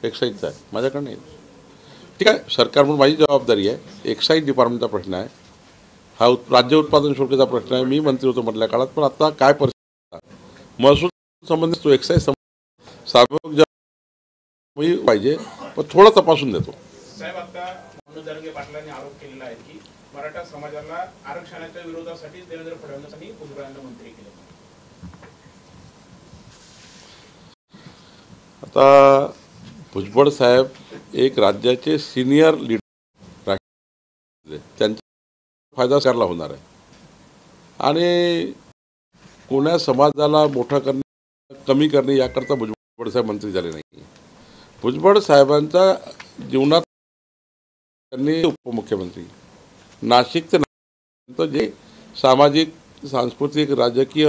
एक्साईजचा आहे, माझ्याकडे नाही. ठीक आहे, सरकार म्हणून माझी जबाबदारी आहे. एक्साईज डिपार्टमेंटचा प्रश्न आहे हा, राज्य उत्पादन शुल्काचा प्रश्न आहे. मी मंत्री होतो मधल्या काळात, पण आता काय परिस्थिती महसूल संबंधित तो एक्साईज सार्वजनिक पाहिजे, पण थोडं तपासून देतो. साहेब, आता मनोज जरांगे पाटलांनी आरोप केलेला आहे की मराठा समाजाला आरक्षणाच्या विरोधासाठी देवेंद्र फडणवीसांनी भुजबळांना मंत्री केले. आता भुजबळ साहेब एक राज्याचे सिनियर लीडर, त्यांचा फायदा सरकारला होणार आहे आणि कोण्या समाजाला मोठं करणे कमी करणे याकरता भुजबळ साहेब मंत्री झाले नाही. भुजबळ साहेबांच्या जीवनात त्यांनी उपमुख्यमंत्री, नाशिक ते जे सामाजिक सांस्कृतिक राजकीय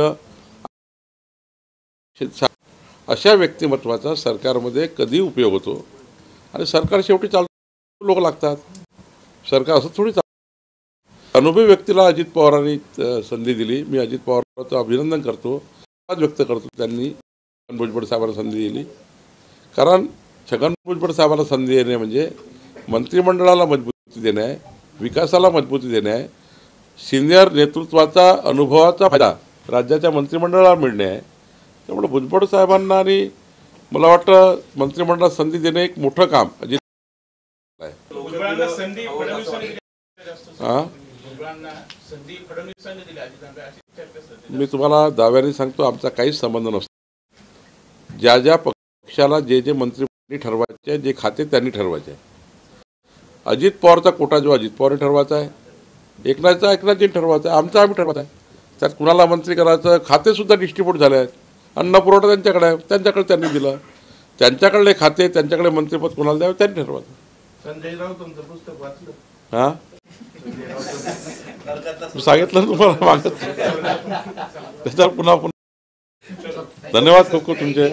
अशा व्यक्तिमत्वाचा सरकारमध्ये कधी उपयोग होतो आणि सरकार शेवटी चालतो, लोक लागतात. सरकार असं थोडी चालतं. अनुभवी व्यक्तीला अजित पवारांनी संधी दिली. मी अजित पवारांचं अभिनंदन करतो, व्यक्त करतो. त्यांनी भुजबळ साहेबांना संधी दिली, कारण छगन भुजबळ साहेबांना संधी देणे म्हणजे मंत्रिमंडळाला मजबूती देणे आहे, विकासाला मजबूती देणे आहे, सिनियर नेतृत्वाचा अनुभवाचा फायदा राज्याच्या मंत्रिमंडळाला मिळणे आहे. त्यामुळे भुजबळ साहेबांना आणि मला वाटतं मंत्रिमंडळात संधी देणे एक मोठं काम अजित आहे. मी तुम्हाला दाव्याने सांगतो, आमचा काहीच संबंध नसतो. ज्या ज्या पक्षाला जे जे मंत्री ठरवायचे, जे खाते त्यांनी ठरवायचे आहे. अजित पवारचा कोटा जो अजित पवारने ठरवायचा आहे, एकनाथजी ठरवायचा आहे, आमचा आम्ही ठरवायचा आहे. त्यात कुणाला मंत्री करायचं, खातेसुद्धा डिस्ट्रीब्यूट झाले आहेत. अन्न पुरवठा त्यांच्याकडे आहे, त्यांच्याकडे त्यांनी दिलं. त्यांच्याकडले खाते, त्यांच्याकडे मंत्रिपद कुणाला द्यावे त्यांनी ठरवायचं. संजय राऊत तुमचं पुस्तक वाचलं? हां, सांगितलं तुम्हाला मागत. त्याच्यावर पुन्हा धन्यवाद खूप खूप तुमचे.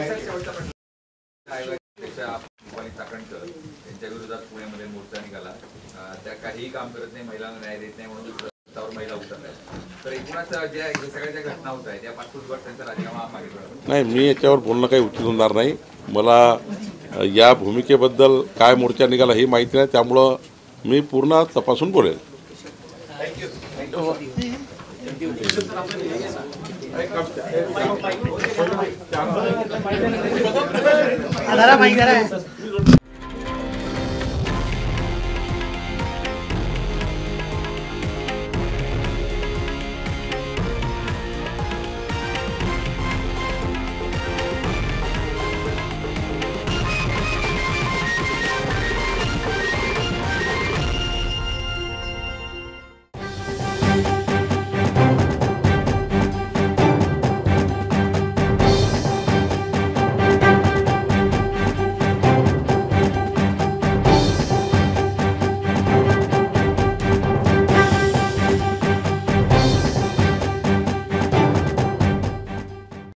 त्यांच्या विरोधात पुण्यामध्ये मोर्चा निघाला, त्या काहीही काम करत नाही, महिलांना न्याय देत नाही म्हणून रस्त्यावर महिला उतरल्या. तर एकूणच ज्या सगळ्या ज्या घटना होत आहेत त्या पाठपुराव्यावर त्यांचा राजीनामा मागितला नाही. मी याच्यावर बोलणं काही उचित होणार नाही. मला या भूमिकेबद्दल काय मोर्चा निघाला हे माहिती नाही, त्यामुळं मी पूर्ण तपासून बोलेल. थँक्यू.